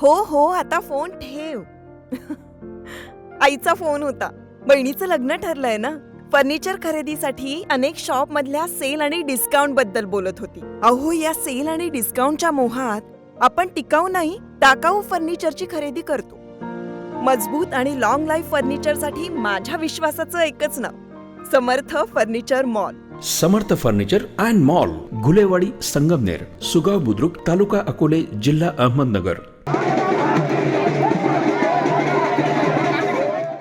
हो हो, आता फोन ठेव. आईचा फोन होता. बहिणीचं लग्न ठरलंय ना. फर्निचर खरेदीसाठी अनेक शॉप मधल्या सेल आणि डिस्काउंट बद्दल बोलत होती. अहो, या सेल आणि डिस्काउंटच्या मोहात आपण टिकाऊ नाही, टाकाऊ फर्निचरची खरेदी करतो. मजबूत आणि लॉंग लाईफ फर्निचरसाठी माझ्या विश्वासाचं एकच नाव, Samarth furniture mall. Samarth furniture and mall, Gulewadi, Sangamner, Sugaon Budruk, taluka Akole, जिल्हा अहमदनगर.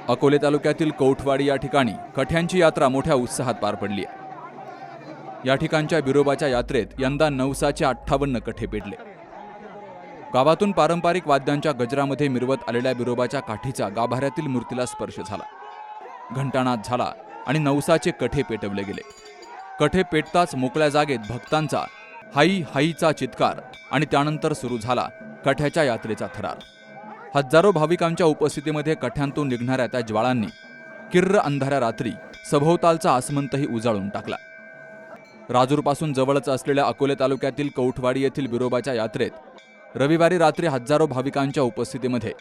अकोले तालुक्यातील कौठवाडी या ठिकाणी कठ्यांची यात्रा मोठ्या उत्साहात पार पडली आहे. या ठिकाणच्या बिरोबाच्या यात्रेत यंदा 958 कठे पेटले. गावातून पारंपरिक वाद्यांच्या गजरामध्ये मिरवत आलेल्या बिरोबाच्या काठीचा गाभाऱ्यातील मूर्तीला स्पर्श झाला. घंटानाद झाला आणि 900 कठे पेटवले गेले. कठे पेटताच मोकळ्या जागेत भक्तांचा हाई हाईचा चित्कार आणि त्यानंतर सुरू झाला कठ्याच्या यात्रेचा थरार. हजारो भाविकांच्या उपस्थितीमध्ये कठ्यांतून निघणाऱ्या त्या ज्वाळांनी किर्र अंधाऱ्या रात्री सभोवतालचा आसमंतही उजाळून टाकला. राजूरपासून जवळच असलेल्या अकोले तालुक्यातील कौठवाडी येथील बिरोबाच्या यात्रेत रविवारी रात्री हजारो भाविकांच्या उपस्थितीमध्ये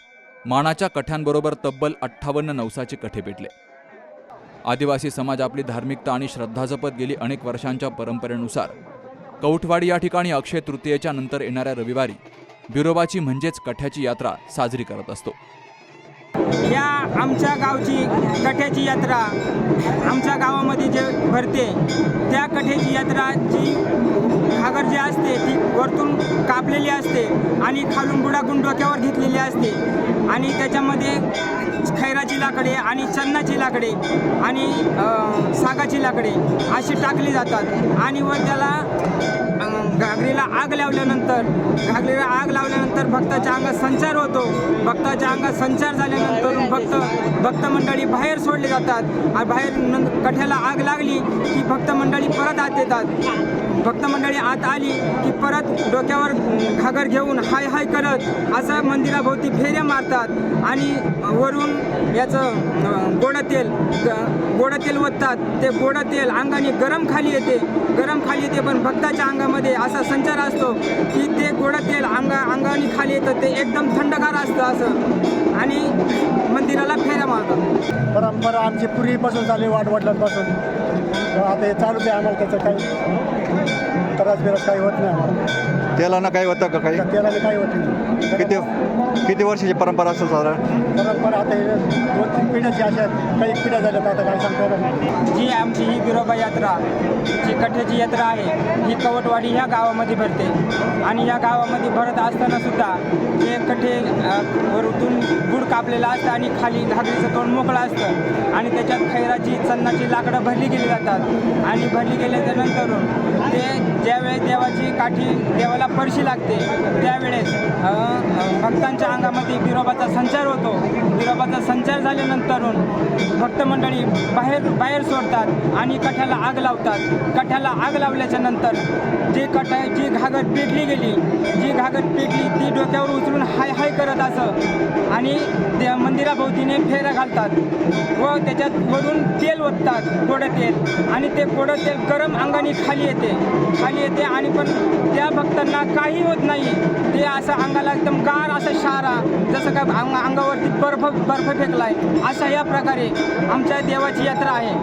मानाच्या कठ्यांबरोबर तब्बल 58 900 कठे पेटले. आदिवासी समाज आपली धार्मिकता आणि श्रद्धा जपत गेली अनेक वर्षांच्या परंपरेनुसार कौठवाडी या ठिकाणी अक्षय तृतीयेच्या नंतर येणाऱ्या रविवारी बिरोबाची म्हणजेच कठ्याची यात्रा साजरी करत असतो. या आमच्या गावची कठ्याची यात्रा आमच्या गावामध्ये जे भरते त्या कठ्याची यात्रा जी घागर जी असते ती वरतून कापलेली असते आणि खालून बुडाकून डोक्यावर घेतलेली असते आणि त्याच्यामध्ये खैराची लाकडे आणि चन्नाची लाकडे आणि सागाची लाकडे अशी टाकली जातात आणि वर त्याला घागरीला आग लावल्यानंतर भक्ताच्या अंगात संचार होतो. भक्ताच्या अंगात संचार झाल्यानंतर भक्त मंडळी बाहेर सोडले जातात आणि बाहेर कठ्याला आग लागली की भक्त मंडळी परत आत येतात. भक्त मंडळी आत आली की परत डोक्यावर घागर घेऊन हाय हाय करत असं मंदिराभोवती फेऱ्या मारतात आणि वरून याचं गोडं तेल ओततात. ते गोडं तेल अंगाने गरम खाली येते पण भक्ताच्या अंगामध्ये असा संचार असतो की ते गोडं तेल अंगाने खाली येतं, ते एकदम थंडगार असतं असं आणि मंदिराला फेऱ्या मारतात. परंपरा आमची पूर्वीपासून चालू वाटवडिलांपासून. आता हे चालूच आहे, आम्हाला त्याचं काही त्रास बिरास काही होत नाही. आम्हाला तेलानं काही होतं का? काही तेलाने काही होत नाही. किती वर्षाची परंपरा असं साधारण? परंपरा आता हे 2-3 पिढ्याची अशा काही पिढ्या झाल्यात, आता काय सांगता येणार नाही. जी आमची ही बिरोबा यात्रा जी कठ्याची यात्रा आहे ही कवटवाडी ह्या गावामध्ये भरते आणि या गावामध्ये भरत असताना सुद्धा हे कठे वरतून गुड कापलेलं असतं आणि खाली घागरीचं तोंड मोकळं असतं आणि त्याच्यात खैराची चन्नाची लाकडं भरली गेली जातात आणि भरली गेल्यानंतर ते ज्यावेळेस देवाची काठी देवाला परशी लागते त्यावेळेस भक्तांच्या अंगामध्ये बिरोबाचा संचार होतो. बिरोबाचा संचार झाल्यानंतर भक्त मंडळी बाहेर सोडतात आणि कठ्याला आग लावतात. कठ्याला आग लावल्याच्या नंतर जी घागर पेटली ती डोक्यावर उचलून हाय हाय करत असं आणि त्या मंदिराभोवतीने फेऱ्या घालतात व त्याच्यात वरून तेल ओततात, गोडं तेल, आणि ते गोडं तेल गरम अंगाने खाली येते आणि पण त्या भक्तांना काही होत नाही. ते असं अंगाला एकदम गार असं शारा जसं काय अंगावरती बर्फ फेकलाय असा या प्रकारे आमच्या देवाची यात्रा आहे.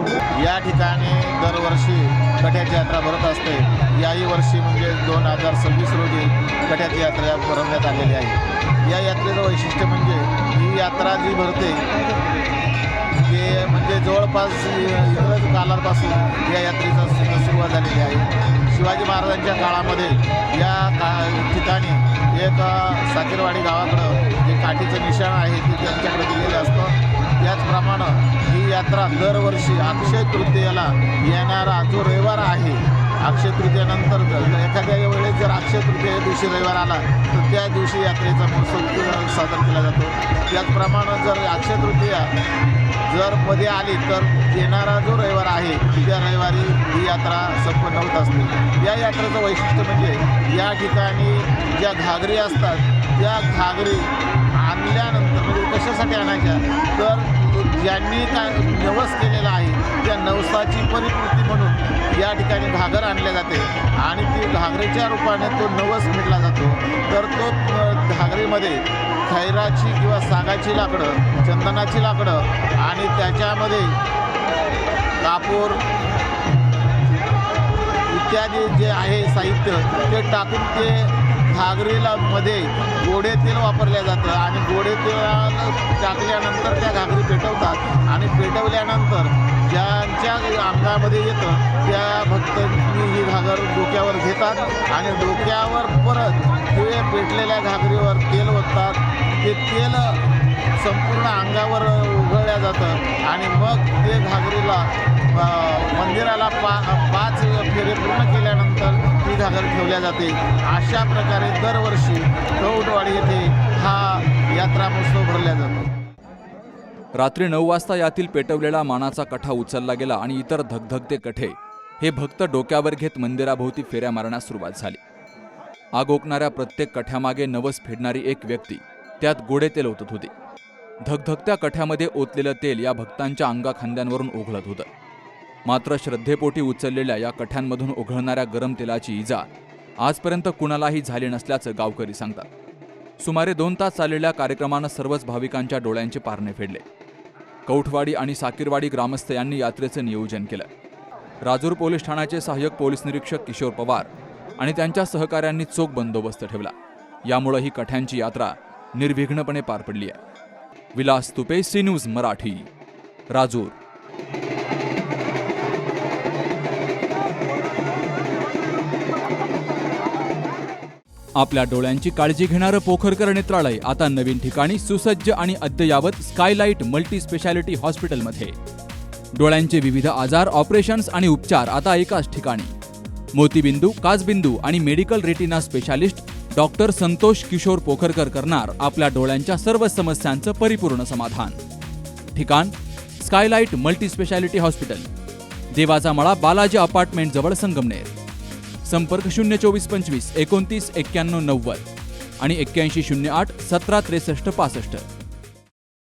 या ठिकाणी दरवर्षी कठ्याची यात्रा भरत असते. याही वर्षी म्हणजे 2026 रोजी कठ्याची यात्रा भरवण्यात आलेली आहे. या यात्रेचं वैशिष्ट्य म्हणजे ही यात्रा जी भरते ते म्हणजे जवळपास इंग्रज कालापासून या यात्रेचा सुरुवात झालेली आहे. शिवाजी महाराजांच्या काळामध्ये या ठिकाणी एक साकीरवाडी गावाकडं जे काठीचं निशाण आहे ते त्यांच्याकडे दिलेलं असतं. त्याचप्रमाणे ही यात्रा दरवर्षी अक्षय तृतीयेला येणारा जो रविवार आहे, अक्षय तृतीयेनंतर एखाद्या वेळेस जर अक्षय तृतीय दिवशी रविवार आला तर त्या दिवशी यात्रेचा महोत्सव साजरा केला जातो. त्याचप्रमाणे जर अक्षय तृतीया जर मध्ये आली तर येणारा जो रविवार आहे त्या रविवारी ही यात्रा संपन्न होत असते. या यात्रेचं वैशिष्ट्य म्हणजे या ठिकाणी ज्या घागरी असतात त्या घागरी आणल्यानंतर म्हणजे कशासाठी आणायच्या तर ज्यांनी काय नवस केलेला आहे त्या नवसाची परिपूर्ती म्हणून या ठिकाणी घागर आणल्या जाते आणि ती घागरीच्या रूपाने तो नवस फेडला जातो. तर तो घागरीमध्ये खैराची किंवा सागाची लाकडं, चंदनाची लाकडं आणि त्याच्यामध्ये कापूर इत्यादी जे आहे साहित्य ते टाकून ते घागरीला मध्ये गोडे तेल वापरलं जातं आणि गोडे तेल टाकल्यानंतर त्या घागरी पेटवतात आणि पेटवल्यानंतर ज्यांच्या अंगामध्ये येतं त्या भक्तांनी ही घागर डोक्यावर घेतात आणि डोक्यावर परत ते पेटलेल्या घागरीवर तेल ओततात. ते तेल संपूर्ण अंगावर उघळल्या जातं आणि मग ते घागरीला मंदिराला 5 फेरे पूर्ण केल्यानंतर ती घागर ठेवल्या जाते. अशा प्रकारे दरवर्षी कवठवाडी येथे हा यात्रा महोत्सव भरला जातो. रात्री 9 वाजता यातील पेटवलेला मानाचा कठा उचलला गेला आणि इतर धगधगते कठे हे भक्त डोक्यावर घेत मंदिराभोवती फेऱ्या मारण्यास सुरुवात झाली. आग ओकणाऱ्या प्रत्येक कठ्यामागे नवस फेडणारी एक व्यक्ती त्यात गोडे तेल ओतत होती. धगधगत्या कठ्यामध्ये ओतलेलं तेल या भक्तांच्या अंगाखांद्यांवरून ओघळत होतं. मात्र श्रद्धेपोटी उचललेल्या या कठ्यांमधून ओघळणाऱ्या गरम तेलाची इजा आजपर्यंत कुणालाही झाली नसल्याचं गावकरी सांगतात. सुमारे 2 तास चाललेल्या कार्यक्रमानं सर्वच भाविकांच्या डोळ्यांचे पारणे फेडले. कौठवाडी आणि साकीरवाडी ग्रामस्थ यांनी यात्रेचं नियोजन केलं. राजूर पोलीस ठाण्याचे सहाय्यक पोलीस निरीक्षक किशोर पवार आणि त्यांच्या सहकाऱ्यांनी चोख बंदोबस्त ठेवला. यामुळे ही कठ्यांची यात्रा निर्विघ्नपणे पार पडली आहे. Vilas Tupe, C news Marathi, Rajur. आपल्या डोळ्यांची काळजी घेणारं पोखरकर नेत्रालय आता नवीन ठिकाणी सुसज्ज आणि अद्ययावत स्कायलाइट मल्टी स्पेशालिटी हॉस्पिटलमध्ये. डोळ्यांचे विविध आजार, ऑपरेशन्स आणि उपचार आता एकाच ठिकाणी. मोतीबिंदू, काचबिंदू आणि medical retina specialist doctor Santosh Kishor Pokharkar करणार आपल्या डोळ्यांच्या सर्व समस्यांचं परिपूर्ण समाधान. ठिकाण स्कायलाइट मल्टी स्पेशालिटी हॉस्पिटल, देवाचा मळा, बालाजी अपार्टमेंट जवळ, संगमनेर. संपर्क 02425 29 91 90 आणि 8108 17 63 65.